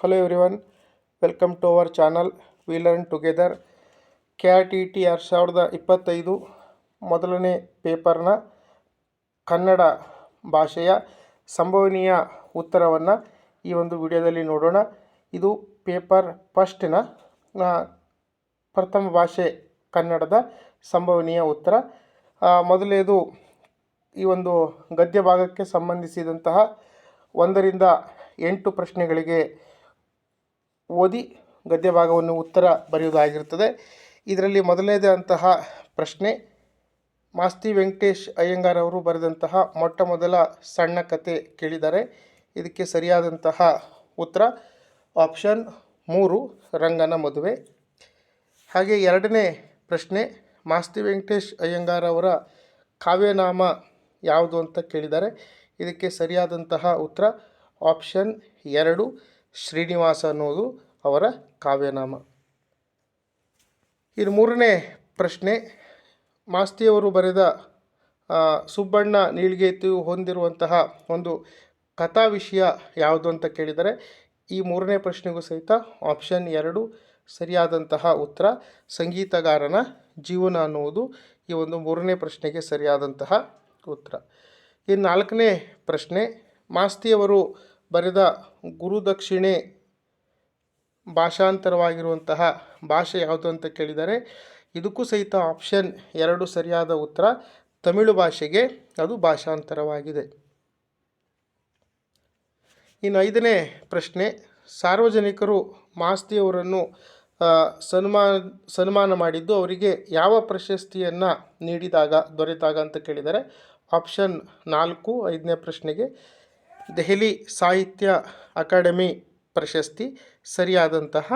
Hello everyone, welcome to our channel. We learn together. KRTT 2025 ಮೊದಲನೇ ಪೇಪರ್ನ ಕನ್ನಡ ಭಾಷೆಯ ಸಂಭವನೀಯ ಉತ್ತರವನ್ನು ಈ ಒಂದು ವಿಡಿಯೋದಲ್ಲಿ ನೋಡೋಣ. ಇದು ಪೇಪರ್ ಫಸ್ಟಿನ ಪ್ರಥಮ ಭಾಷೆ ಕನ್ನಡದ ಸಂಭವನೀಯ ಉತ್ತರ. ಮೊದಲನೇದು ಈ ಒಂದು ಗದ್ಯ ಭಾಗಕ್ಕೆ ಸಂಬಂಧಿಸಿದಂತಹ 1ರಿಂದ 8 ಪ್ರಶ್ನೆಗಳಿಗೆ ಓದಿ ಗದ್ಯ ಭಾಗವನ್ನು ಉತ್ತರ ಬರೆಯುವುದಾಗಿರುತ್ತದೆ. ಇದರಲ್ಲಿ ಮೊದಲನೇದಂತಹ ಪ್ರಶ್ನೆ, ಮಾಸ್ತಿ ವೆಂಕಟೇಶ್ ಅಯ್ಯಂಗಾರ್ ಅವರು ಬರೆದಂತಹ ಮೊಟ್ಟ ಮೊದಲ ಸಣ್ಣ ಕತೆ ಕೇಳಿದ್ದಾರೆ. ಇದಕ್ಕೆ ಸರಿಯಾದಂತಹ ಉತ್ತರ ಆಪ್ಷನ್ 3 ರಂಗನ ಮದುವೆ. ಹಾಗೆ ಎರಡನೇ ಪ್ರಶ್ನೆ, ಮಾಸ್ತಿ ವೆಂಕಟೇಶ್ ಅಯ್ಯಂಗಾರ್ ಅವರ ಕಾವ್ಯನಾಮ ಯಾವುದು ಅಂತ ಕೇಳಿದ್ದಾರೆ. ಇದಕ್ಕೆ ಸರಿಯಾದಂತಹ ಉತ್ತರ ಆಪ್ಷನ್ 2 ಶ್ರೀನಿವಾಸ ಅನ್ನೋದು ಅವರ ಕಾವ್ಯನಾಮ. ಇನ್ನು ಮೂರನೇ ಪ್ರಶ್ನೆ, ಮಾಸ್ತಿಯವರು ಬರೆದ ಸುಬ್ಬಣ್ಣ ನೀಳ್ಗೇತು ಹೊಂದಿರುವಂತಹ ಒಂದು ಕಥಾ ವಿಷಯ ಯಾವುದು ಅಂತ ಕೇಳಿದರೆ ಈ ಮೂರನೇ ಪ್ರಶ್ನೆಗೂ ಸಹಿತ ಆಪ್ಷನ್ 2 ಸರಿಯಾದಂತಹ ಉತ್ತರ ಸಂಗೀತಗಾರನ ಜೀವನ ಅನ್ನುವುದು ಈ ಒಂದು ಮೂರನೇ ಪ್ರಶ್ನೆಗೆ ಸರಿಯಾದಂತಹ ಉತ್ತರ. ಇನ್ನು ನಾಲ್ಕನೇ ಪ್ರಶ್ನೆ, ಮಾಸ್ತಿಯವರು ಬರೆದ ಗುರುದಕ್ಷಿಣೆ ಭಾಷಾಂತರವಾಗಿರುವಂತಹ ಭಾಷೆ ಯಾವುದು ಅಂತ ಕೇಳಿದರೆ ಇದಕ್ಕೂ ಸಹಿತ ಆಪ್ಷನ್ 2 ಸರಿಯಾದ ಉತ್ತರ ತಮಿಳು ಭಾಷೆಗೆ ಅದು ಭಾಷಾಂತರವಾಗಿದೆ. ಇನ್ನು ಐದನೇ ಪ್ರಶ್ನೆ, ಸಾರ್ವಜನಿಕರು ಮಾಸ್ತಿಯವರನ್ನು ಸನ್ಮಾನ ಮಾಡಿದ್ದು ಅವರಿಗೆ ಯಾವ ಪ್ರಶಸ್ತಿಯನ್ನು ದೊರೆತಾಗ ಅಂತ ಕೇಳಿದರೆ ಆಪ್ಷನ್ 4 ಐದನೇ ಪ್ರಶ್ನೆಗೆ ದೆಹಲಿ ಸಾಹಿತ್ಯ ಅಕಾಡೆಮಿ ಪ್ರಶಸ್ತಿ ಸರಿಯಾದಂತಹ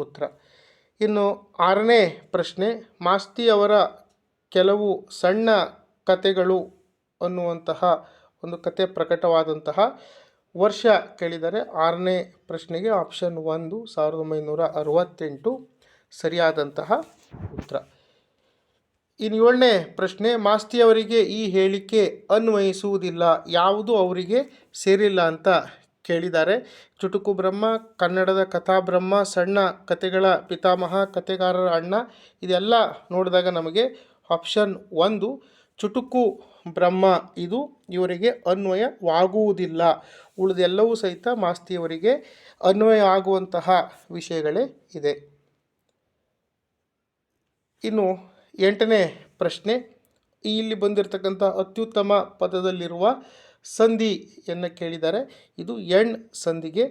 ಉತ್ತರ. ಇನ್ನು ಆರನೇ ಪ್ರಶ್ನೆ, ಮಾಸ್ತಿಯವರ ಕೆಲವು ಸಣ್ಣ ಕತೆಗಳು ಅನ್ನುವಂತಹ ಒಂದು ಕತೆ ಪ್ರಕಟವಾದಂತಹ ವರ್ಷ ಕೇಳಿದರೆ ಆರನೇ ಪ್ರಶ್ನೆಗೆ ಆಪ್ಷನ್ 1 1968 ಸರಿಯಾದಂತಹ ಉತ್ತರ. ಇನ್ನು ಏಳನೇ ಪ್ರಶ್ನೆ, ಮಾಸ್ತಿಯವರಿಗೆ ಈ ಹೇಳಿಕೆ ಅನ್ವಯಿಸುವುದಿಲ್ಲ, ಯಾವುದು ಅವರಿಗೆ ಸೇರಿಲ್ಲ ಅಂತ ಕೇಳಿದ್ದಾರೆ. ಚುಟುಕು ಬ್ರಹ್ಮ, ಕನ್ನಡದ ಕಥಾಬ್ರಹ್ಮ, ಸಣ್ಣ ಕತೆಗಳ ಪಿತಾಮಹ, ಕತೆಗಾರರ ಅಣ್ಣ, ಇದೆಲ್ಲ ನೋಡಿದಾಗ ನಮಗೆ ಆಪ್ಷನ್ 1 ಚುಟುಕು ಬ್ರಹ್ಮ ಇದು ಇವರಿಗೆ ಅನ್ವಯವಾಗುವುದಿಲ್ಲ. ಉಳಿದೆಲ್ಲವೂ ಸಹಿತ ಮಾಸ್ತಿಯವರಿಗೆ ಅನ್ವಯ ಆಗುವಂತಹ ವಿಷಯಗಳೇ ಇದೆ. ಇನ್ನು ಎಂಟನೇ ಪ್ರಶ್ನೆ, ಇಲ್ಲಿ ಬಂದಿರತಕ್ಕಂಥ ಅತ್ಯುತ್ತಮ ಪದದಲ್ಲಿರುವ ಸಂಧಿಯನ್ನು ಕೇಳಿದ್ದಾರೆ. ಇದು ಎಣ್ ಸಂಧಿಗೆ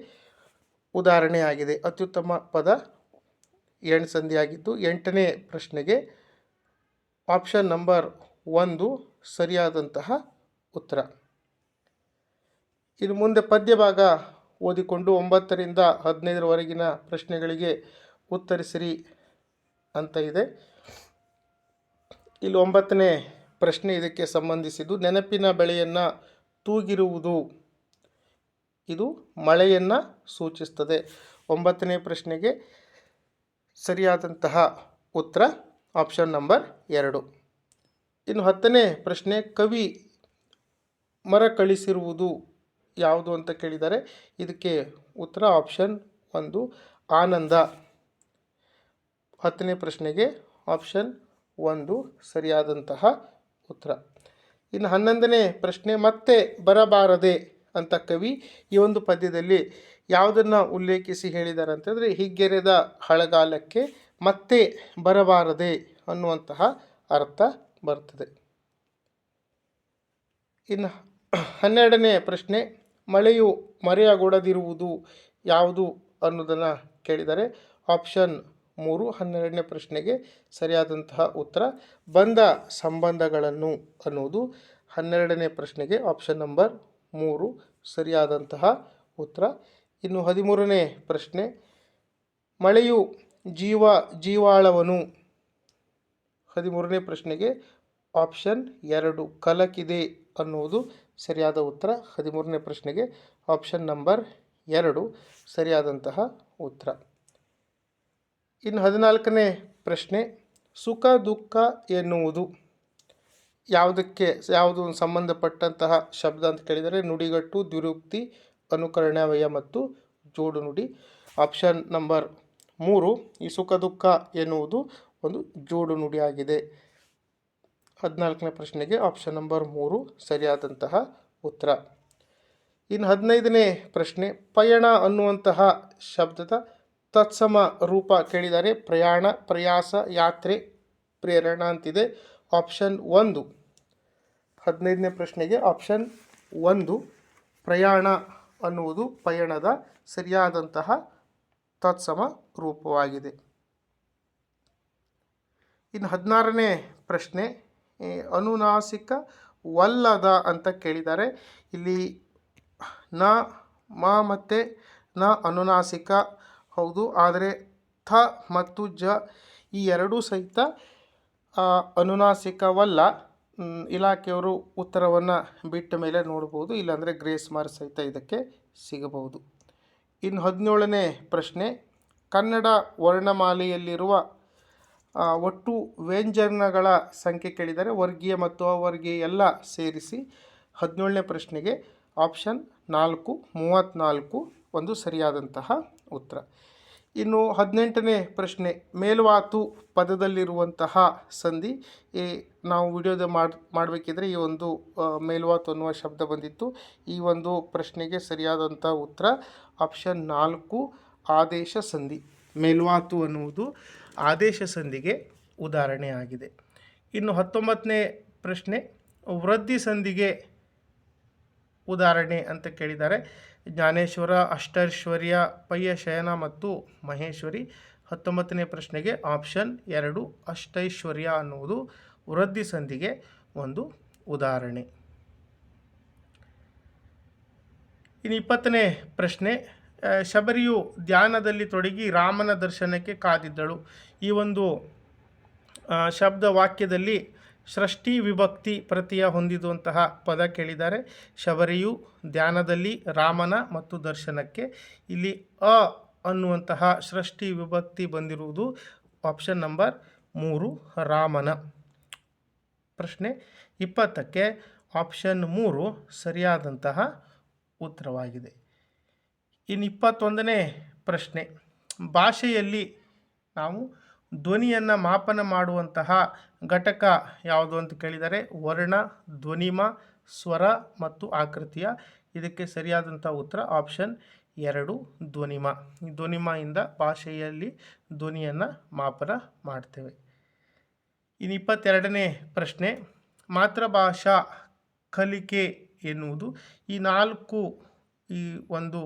ಉದಾಹರಣೆಯಾಗಿದೆ. ಅತ್ಯುತ್ತಮ ಪದ ಎಣ್ ಸಂಧಿಯಾಗಿದ್ದು ಎಂಟನೇ ಪ್ರಶ್ನೆಗೆ ಆಪ್ಷನ್ ನಂಬರ್ 1 ಸರಿಯಾದಂತಹ ಉತ್ತರ. ಇನ್ನು ಮುಂದೆ ಪದ್ಯ ಭಾಗ ಓದಿಕೊಂಡು 9ರಿಂದ 15ರವರೆಗಿನ ಪ್ರಶ್ನೆಗಳಿಗೆ ಉತ್ತರಿಸಿರಿ ಅಂತ ಇದೆ. ಇಲ್ಲಿ 9ನೇ ಪ್ರಶ್ನೆ ಇದಕ್ಕೆ ಸಂಬಂಧಿಸಿದ್ದು, ನೆನಪಿನ ಬೆಳೆಯನ್ನು ತೂಗಿರುವುದು ಇದು ಮಳೆಯನ್ನು ಸೂಚಿಸ್ತದೆ. 9ನೇ ಪ್ರಶ್ನೆಗೆ ಸರಿಯಾದಂತಹ ಉತ್ತರ ಆಪ್ಷನ್ ನಂಬರ್ 2. ಇನ್ನು 10ನೇ ಪ್ರಶ್ನೆ, ಕವಿ ಮರಕಳಿಸಿರುವುದು ಯಾವುದು ಅಂತ ಕೇಳಿದ್ದಾರೆ. ಇದಕ್ಕೆ ಉತ್ತರ ಆಪ್ಷನ್ 1 ಆನಂದ. 10ನೇ ಪ್ರಶ್ನೆಗೆ ಆಪ್ಷನ್ 1 ಸರಿಯಾದಂತಹ ಉತ್ತರ. ಇನ್ನು 11ನೇ ಪ್ರಶ್ನೆ, ಮತ್ತೆ ಬರಬಾರದೆ ಅಂತ ಕವಿ ಈ ಒಂದು ಪದ್ಯದಲ್ಲಿ ಯಾವುದನ್ನು ಉಲ್ಲೇಖಿಸಿ ಹೇಳಿದ್ದಾರೆ ಅಂತಂದರೆ ಹಿಗ್ಗೆರೆದ ಹಳಗಾಲಕ್ಕೆ ಮತ್ತೆ ಬರಬಾರದೆ ಅನ್ನುವಂತಹ ಅರ್ಥ ಬರ್ತದೆ. ಇನ್ನು 12ನೇ ಪ್ರಶ್ನೆ, ಮಳೆಯು ಮರೆಯಾಗೊಡದಿರುವುದು ಯಾವುದು ಅನ್ನೋದನ್ನು ಕೇಳಿದರೆ ಆಪ್ಷನ್ 3 12ನೇ ಪ್ರಶ್ನೆಗೆ ಸರಿಯಾದಂತಹ ಉತ್ತರ ಬಂಧ ಸಂಬಂಧಗಳನ್ನು ಅನ್ನುವುದು 12ನೇ ಪ್ರಶ್ನೆಗೆ ಆಪ್ಷನ್ ನಂಬರ್ 3 ಸರಿಯಾದಂತಹ ಉತ್ತರ. ಇನ್ನು 13ನೇ ಪ್ರಶ್ನೆ, ಮಳೆಯು ಜೀವಾಳವನು 13ನೇ ಪ್ರಶ್ನೆಗೆ ಆಪ್ಷನ್ 2 ಕಲಕಿದೆ ಅನ್ನುವುದು ಸರಿಯಾದ ಉತ್ತರ. 13ನೇ ಪ್ರಶ್ನೆಗೆ ಆಪ್ಷನ್ ನಂಬರ್ 2 ಸರಿಯಾದಂತಹ ಉತ್ತರ. ಇನ್ನು 14ನೇ ಪ್ರಶ್ನೆ, ಸುಖ ದುಃಖ ಎನ್ನುವುದು ಯಾವುದು ಸಂಬಂಧಪಟ್ಟಂತಹ ಶಬ್ದ ಅಂತ ಕೇಳಿದರೆ ನುಡಿಗಟ್ಟು, ದ್ವಿರುಕ್ತಿ, ಅನುಕರಣವ್ಯಯ ಮತ್ತು ಜೋಡು ನುಡಿ. ಆಪ್ಷನ್ ನಂಬರ್ 3 ಈ ಸುಖ ದುಃಖ ಎನ್ನುವುದು ಒಂದು ಜೋಡು ನುಡಿಯಾಗಿದೆ. 14ನೇ ಪ್ರಶ್ನೆಗೆ ಆಪ್ಷನ್ ನಂಬರ್ 3 ಸರಿಯಾದಂತಹ ಉತ್ತರ. ಇನ್ನು 15ನೇ ಪ್ರಶ್ನೆ, ಪಯಣ ಅನ್ನುವಂತಹ ಶಬ್ದದ ತತ್ಸಮ ರೂಪ ಕೇಳಿದ್ದಾರೆ. ಪ್ರಯಾಣ, ಪ್ರಯಾಸ, ಯಾತ್ರೆ, ಪ್ರೇರಣ ಅಂತಿದೆ. ಆಪ್ಷನ್ 1 15ನೇ ಪ್ರಶ್ನೆಗೆ ಆಪ್ಷನ್ 1 ಪ್ರಯಾಣ ಅನ್ನುವುದು ಪಯಣದ ಸರಿಯಾದಂತಹ ತತ್ಸಮ ರೂಪವಾಗಿದೆ. ಇನ್ನು 16ನೇ ಪ್ರಶ್ನೆ, ಅನುನಾಸಿಕವಲ್ಲದ ಅಂತ ಕೇಳಿದ್ದಾರೆ. ಇಲ್ಲಿ ನ, ಮ ಮತ್ತು ನ ಅನುನಾಸಿಕ ಹೌದು, ಆದರೆ ಥ ಮತ್ತು ಜ ಈ ಎರಡೂ ಸಹಿತ ಅನುನಾಸಿಕವಲ್ಲ. ಇಲಾಖೆಯವರು ಉತ್ತರವನ್ನು ಬಿಟ್ಟ ಮೇಲೆ ನೋಡ್ಬೋದು, ಇಲ್ಲಾಂದರೆ ಗ್ರೇಸ್ ಮಾರ್ಕ್ಸ್ ಸಹಿತ ಇದಕ್ಕೆ ಸಿಗಬಹುದು. ಇನ್ನು 17ನೇ ಪ್ರಶ್ನೆ, ಕನ್ನಡ ವರ್ಣಮಾಲೆಯಲ್ಲಿರುವ ಒಟ್ಟು ವ್ಯಂಜನಗಳ ಸಂಖ್ಯೆ ಕೇಳಿದರೆ ವರ್ಗೀಯ ಮತ್ತು ಅವರ್ಗೀಯ ಎಲ್ಲ ಸೇರಿಸಿ. 17ನೇ ಪ್ರಶ್ನೆಗೆ ಆಪ್ಷನ್ 4 34 ಒಂದು ಸರಿಯಾದಂತಹ ಉತ್ತರ. ಇನ್ನು 18ನೇ ಪ್ರಶ್ನೆ, ಮೇಲ್ವಾತು ಪದದಲ್ಲಿರುವಂತಹ ಸಂಧಿ. ನಾವು ವಿಡಿಯೋದ ಮಾಡಬೇಕಿದ್ರೆ ಈ ಒಂದು ಮೇಲ್ವಾತು ಅನ್ನುವ ಶಬ್ದ ಬಂದಿತ್ತು. ಈ ಒಂದು ಪ್ರಶ್ನೆಗೆ ಸರಿಯಾದಂಥ ಉತ್ತರ ಆಪ್ಷನ್ 4 ಆದೇಶ ಸಂಧಿ. ಮೇಲ್ವಾತು ಅನ್ನುವುದು ಆದೇಶ ಸಂಧಿಗೆ ಉದಾಹರಣೆ ಆಗಿದೆ. ಇನ್ನು 19ನೇ ಪ್ರಶ್ನೆ, ವೃದ್ಧಿ ಸಂಧಿಗೆ ಉದಾಹರಣೆ ಅಂತ ಕೇಳಿದ್ದಾರೆ. ಜ್ಞಾನೇಶ್ವರ, ಅಷ್ಟೈಶ್ವರ್ಯ, ಪಯ್ಯ ಶಯನ ಮತ್ತು ಮಹೇಶ್ವರಿ. 19ನೇ ಪ್ರಶ್ನೆಗೆ ಆಪ್ಷನ್ 2 ಅಷ್ಟೈಶ್ವರ್ಯ ಅನ್ನುವುದು ವೃದ್ಧಿ ಸಂಧಿಗೆ ಒಂದು ಉದಾಹರಣೆ. ಇನ್ನು 20ನೇ ಪ್ರಶ್ನೆ, ಶಬರಿಯು ಧ್ಯಾನದಲ್ಲಿ ತೊಡಗಿ ರಾಮನ ದರ್ಶನಕ್ಕೆ ಕಾದಿದ್ದಳು. ಈ ಒಂದು ಶಬ್ದ ವಾಕ್ಯದಲ್ಲಿ ಷಷ್ಠಿ ವಿಭಕ್ತಿ ಪ್ರತ್ಯಯ ಹೊಂದಿರುವಂತಹ ಪದ ಕೇಳಿದ್ದಾರೆ. ಶಬರಿಯು ಧ್ಯಾನದಲ್ಲಿ ರಾಮನ ಮತ್ತು ದರ್ಶನಕ್ಕೆ. ಇಲ್ಲಿ ಅ ಅನ್ನುವಂತಹ ಷಷ್ಠಿ ವಿಭಕ್ತಿ ಬಂದಿರುವುದು ಆಪ್ಷನ್ ನಂಬರ್ 3 ರಾಮನ. ಪ್ರಶ್ನೆ 20ಕ್ಕೆ ಆಪ್ಷನ್ 3 ಸರಿಯಾದಂತಹ ಉತ್ತರವಾಗಿದೆ. ಇನ್ನು 21ನೇ ಪ್ರಶ್ನೆ, ಭಾಷೆಯಲ್ಲಿ ನಾವು ಧ್ವನಿಯನ್ನು ಮಾಪನ ಮಾಡುವಂತಹ ಘಟಕ ಯಾವುದು ಅಂತ ಕೇಳಿದರೆ ವರ್ಣ, ಧ್ವನಿಮ, ಸ್ವರ ಮತ್ತು ಆಕೃತಿಯ. ಇದಕ್ಕೆ ಸರಿಯಾದಂಥ ಉತ್ತರ ಆಪ್ಷನ್ 2 ಧ್ವನಿಮ. ಈ ಧ್ವನಿಮದಿಂದ ಭಾಷೆಯಲ್ಲಿ ಧ್ವನಿಯನ್ನು ಮಾಪನ ಮಾಡ್ತೇವೆ. ಇನ್ನು 22ನೇ ಪ್ರಶ್ನೆ, ಮಾತೃಭಾಷಾ ಕಲಿಕೆ ಎನ್ನುವುದು ಈ 4 ಈ ಒಂದು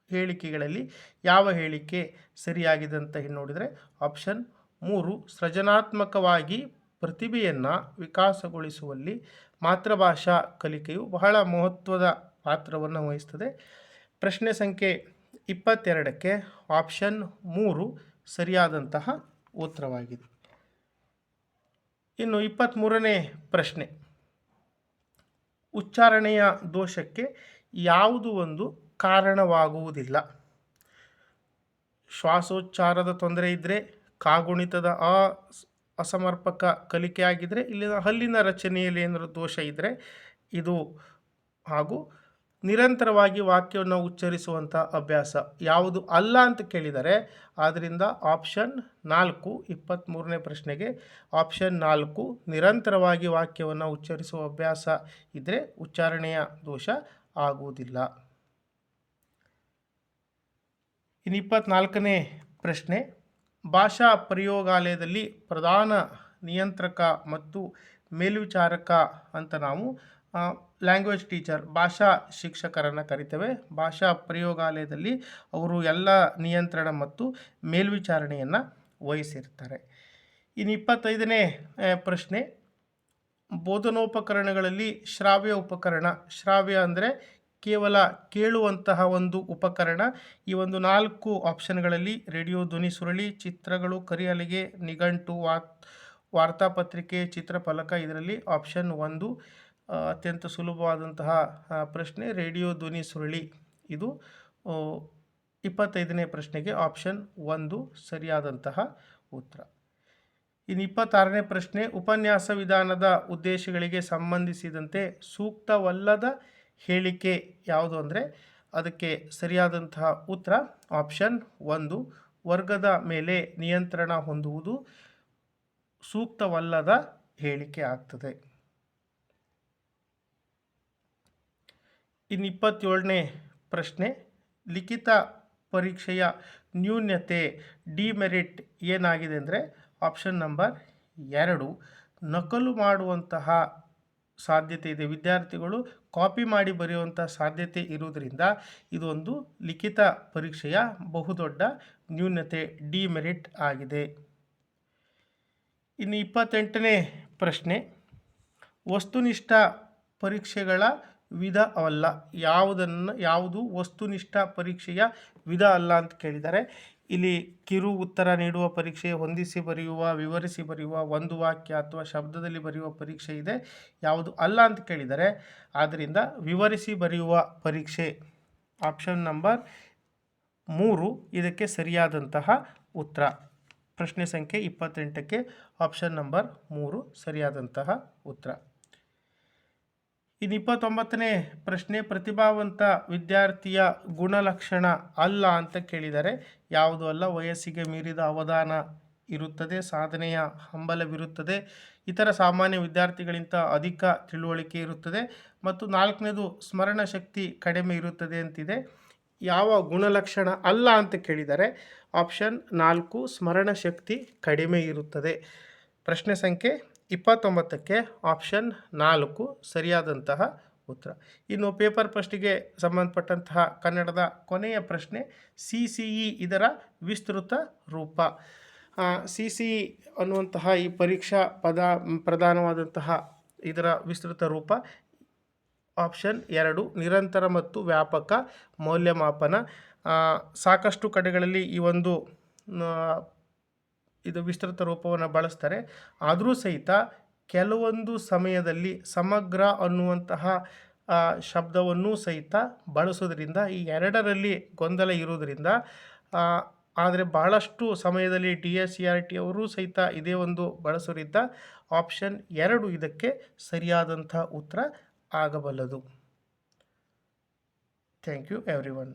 ಹೇಳಿಕೆಗಳಲ್ಲಿ ಯಾವ ಹೇಳಿಕೆ ಸರಿಯಾಗಿದೆ ಅಂತ ನೋಡಿದರೆ ಆಪ್ಷನ್ 3 ಸೃಜನಾತ್ಮಕವಾಗಿ ಪ್ರತಿಭೆಯನ್ನು ವಿಕಾಸಗೊಳಿಸುವಲ್ಲಿ ಮಾತೃಭಾಷಾ ಕಲಿಕೆಯು ಬಹಳ ಮಹತ್ವದ ಪಾತ್ರವನ್ನು ವಹಿಸ್ತದೆ. ಪ್ರಶ್ನೆ ಸಂಖ್ಯೆ 22ಕ್ಕೆ ಆಪ್ಷನ್ 3 ಸರಿಯಾದಂತಹ ಉತ್ತರವಾಗಿದೆ. ಇನ್ನು 23ನೇ ಪ್ರಶ್ನೆ, ಉಚ್ಚಾರಣೆಯ ದೋಷಕ್ಕೆ ಯಾವುದು ಒಂದು ಕಾರಣವಾಗುವುದಿಲ್ಲ. ಶ್ವಾಸೋಚ್ಚಾರದ ತೊಂದರೆ ಇದ್ದರೆ, ಕಾಗುಣಿತದ ಅಸಮರ್ಪಕ ಕಲಿಕೆ ಆಗಿದ್ದರೆ, ಇಲ್ಲಿನ ಹಲ್ಲಿನ ರಚನೆಯಲ್ಲಿ ಏನಾದರೂ ದೋಷ ಇದ್ದರೆ ಇದು, ಹಾಗೂ ನಿರಂತರವಾಗಿ ವಾಕ್ಯವನ್ನು ಉಚ್ಚರಿಸುವಂಥ ಅಭ್ಯಾಸ ಯಾವುದು ಅಲ್ಲ ಅಂತ ಕೇಳಿದರೆ, ಆದ್ದರಿಂದ ಆಪ್ಷನ್ 4 23ನೇ ಪ್ರಶ್ನೆಗೆ ಆಪ್ಷನ್ 4 ನಿರಂತರವಾಗಿ ವಾಕ್ಯವನ್ನು ಉಚ್ಚರಿಸುವ ಅಭ್ಯಾಸ ಇದ್ದರೆ ಉಚ್ಚಾರಣೆಯ ದೋಷ ಆಗುವುದಿಲ್ಲ. ಇನ್ನು 24ನೇ ಪ್ರಶ್ನೆ, ಭಾಷಾ ಪ್ರಯೋಗಾಲಯದಲ್ಲಿ ಪ್ರಧಾನ ನಿಯಂತ್ರಕ ಮತ್ತು ಮೇಲ್ವಿಚಾರಕ ಅಂತ ನಾವು ಲ್ಯಾಂಗ್ವೇಜ್ ಟೀಚರ್ ಭಾಷಾ ಶಿಕ್ಷಕರನ್ನು ಕರಿತೇವೆ. ಭಾಷಾ ಪ್ರಯೋಗಾಲಯದಲ್ಲಿ ಅವರು ಎಲ್ಲ ನಿಯಂತ್ರಣ ಮತ್ತು ಮೇಲ್ವಿಚಾರಣೆಯನ್ನು ವಹಿಸಿರ್ತಾರೆ. ಇನ್ನು 25ನೇ ಪ್ರಶ್ನೆ, ಬೋಧನೋಪಕರಣಗಳಲ್ಲಿ ಶ್ರಾವ್ಯ ಉಪಕರಣ. ಶ್ರಾವ್ಯ ಅಂದರೆ ಕೇವಲ ಕೇಳುವಂತಹ ಒಂದು ಉಪಕರಣ. ಈ ಒಂದು 4 ಆಪ್ಷನ್ಗಳಲ್ಲಿ ರೇಡಿಯೋ, ಧ್ವನಿ ಸುರುಳಿ, ಚಿತ್ರಗಳು, ಕರಿಹಲಿಗೆ, ನಿಘಂಟು, ವಾರ್ತಾಪತ್ರಿಕೆ, ಚಿತ್ರಫಲಕ. ಇದರಲ್ಲಿ ಆಪ್ಷನ್ 1 ಅತ್ಯಂತ ಸುಲಭವಾದಂತಹ ಪ್ರಶ್ನೆ, ರೇಡಿಯೋ ಧ್ವನಿ ಸುರುಳಿ. ಇದು 25ನೇ ಪ್ರಶ್ನೆಗೆ ಆಪ್ಷನ್ 1 ಸರಿಯಾದಂತಹ ಉತ್ತರ. ಇನ್ನು 26ನೇ ಪ್ರಶ್ನೆ, ಉಪನ್ಯಾಸ ವಿಧಾನದ ಉದ್ದೇಶಗಳಿಗೆ ಸಂಬಂಧಿಸಿದಂತೆ ಸೂಕ್ತವಲ್ಲದ ಹೇಳಿಕೆ ಯಾವುದು ಅಂದರೆ ಅದಕ್ಕೆ ಸರಿಯಾದಂತಹ ಉತ್ತರ ಆಪ್ಷನ್ 1, ವರ್ಗದ ಮೇಲೆ ನಿಯಂತ್ರಣ ಹೊಂದುವುದು ಸೂಕ್ತವಲ್ಲದ ಹೇಳಿಕೆ ಆಗ್ತದೆ. ಇನ್ನು 27ನೇ ಪ್ರಶ್ನೆ, ಲಿಖಿತ ಪರೀಕ್ಷೆಯ ನ್ಯೂನ್ಯತೆ ಡಿಮೆರಿಟ್ ಏನಾಗಿದೆ ಅಂದರೆ ಆಪ್ಷನ್ ನಂಬರ್ 2, ನಕಲು ಮಾಡುವಂತಹ ಸಾಧ್ಯತೆ ಇದೆ. ವಿದ್ಯಾರ್ಥಿಗಳು ಕಾಪಿ ಮಾಡಿ ಬರೆಯುವಂಥ ಸಾಧ್ಯತೆ ಇರುವುದರಿಂದ ಇದೊಂದು ಲಿಖಿತ ಪರೀಕ್ಷೆಯ ಬಹುದೊಡ್ಡ ನ್ಯೂನತೆ ಡಿಮೆರಿಟ್ ಆಗಿದೆ. ಇನ್ನು 28ನೇ ಪ್ರಶ್ನೆ, ವಸ್ತುನಿಷ್ಠ ಪರೀಕ್ಷೆಗಳ ವಿಧ ಅಲ್ಲ. ಯಾವುದು ವಸ್ತುನಿಷ್ಠ ಪರೀಕ್ಷೆಯ ವಿಧ ಅಲ್ಲ ಅಂತ ಕೇಳಿದ್ದಾರೆ. ಇಲ್ಲಿ ಕಿರು ಉತ್ತರ ನೀಡುವ ಪರೀಕ್ಷೆ, ಹೊಂದಿಸಿ ಬರೆಯುವ, ವಿವರಿಸಿ ಬರೆಯುವ, ಒಂದು ವಾಕ್ಯ ಅಥವಾ ಶಬ್ದದಲ್ಲಿ ಬರೆಯುವ ಪರೀಕ್ಷೆ ಇದೆ. ಯಾವುದು ಅಲ್ಲ ಅಂತ ಕೇಳಿದರೆ, ಆದ್ದರಿಂದ ವಿವರಿಸಿ ಬರೆಯುವ ಪರೀಕ್ಷೆ ಆಪ್ಷನ್ ನಂಬರ್ 3 ಇದಕ್ಕೆ ಸರಿಯಾದಂತಹ ಉತ್ತರ. ಪ್ರಶ್ನೆ ಸಂಖ್ಯೆ 28ಕ್ಕೆ ಆಪ್ಷನ್ ನಂಬರ್ 3 ಸರಿಯಾದಂತಹ ಉತ್ತರ. ಇನ್ನು 29ನೇ ಪ್ರಶ್ನೆ, ಪ್ರತಿಭಾವಂತ ವಿದ್ಯಾರ್ಥಿಯ ಗುಣಲಕ್ಷಣ ಅಲ್ಲ ಅಂತ ಕೇಳಿದರೆ. ಯಾವುದು ಅಲ್ಲ? ವಯಸ್ಸಿಗೆ ಮೀರಿದ ಅವಧಾನ ಇರುತ್ತದೆ, ಸಾಧನೆಯ ಹಂಬಲವಿರುತ್ತದೆ, ಇತರ ಸಾಮಾನ್ಯ ವಿದ್ಯಾರ್ಥಿಗಳಿಗಿಂತ ಅಧಿಕ ತಿಳುವಳಿಕೆ ಇರುತ್ತದೆ, ಮತ್ತು 4ನೇದು ಸ್ಮರಣ ಶಕ್ತಿ ಕಡಿಮೆ ಇರುತ್ತದೆ ಅಂತಿದೆ. ಯಾವ ಗುಣಲಕ್ಷಣ ಅಲ್ಲ ಅಂತ ಕೇಳಿದರೆ ಆಪ್ಷನ್ 4 ಸ್ಮರಣ ಶಕ್ತಿ ಕಡಿಮೆ ಇರುತ್ತದೆ. ಪ್ರಶ್ನೆ ಸಂಖ್ಯೆ 29ಕ್ಕೆ ಆಪ್ಷನ್ 4 ಸರಿಯಾದಂತಹ ಉತ್ತರ. ಇನ್ನು ಪೇಪರ್ ಫಸ್ಟಿಗೆ ಸಂಬಂಧಪಟ್ಟಂತಹ ಕನ್ನಡದ ಕೊನೆಯ ಪ್ರಶ್ನೆ, CCE ಇದರ ವಿಸ್ತೃತ ರೂಪ. CCE ಅನ್ನುವಂತಹ ಈ ಪರೀಕ್ಷಾ ಪ್ರಧಾನವಾದಂತಹ ಇದರ ವಿಸ್ತೃತ ರೂಪ ಆಪ್ಷನ್ 2 ನಿರಂತರ ಮತ್ತು ವ್ಯಾಪಕ ಮೌಲ್ಯಮಾಪನ. ಸಾಕಷ್ಟು ಕಡೆಗಳಲ್ಲಿ ಈ ಒಂದು ಇದು ವಿಸ್ತೃತ ರೂಪವನ್ನು ಬಳಸ್ತಾರೆ. ಆದರೂ ಸಹಿತ ಕೆಲವೊಂದು ಸಮಯದಲ್ಲಿ ಸಮಗ್ರ ಅನ್ನುವಂತಹ ಶಬ್ದವನ್ನು ಸಹಿತ ಬಳಸೋದ್ರಿಂದ ಈ ಎರಡರಲ್ಲಿ ಗೊಂದಲ ಇರುವುದರಿಂದ, ಆದರೆ ಬಹಳಷ್ಟು ಸಮಯದಲ್ಲಿ DSCRT ಅವರು ಸಹಿತ ಇದೇ ಒಂದು ಬಳಸೋದ್ರಿಂದ ಆಪ್ಷನ್ 2 ಇದಕ್ಕೆ ಸರಿಯಾದಂಥ ಉತ್ತರ ಆಗಬಲ್ಲದು. Thank you everyone.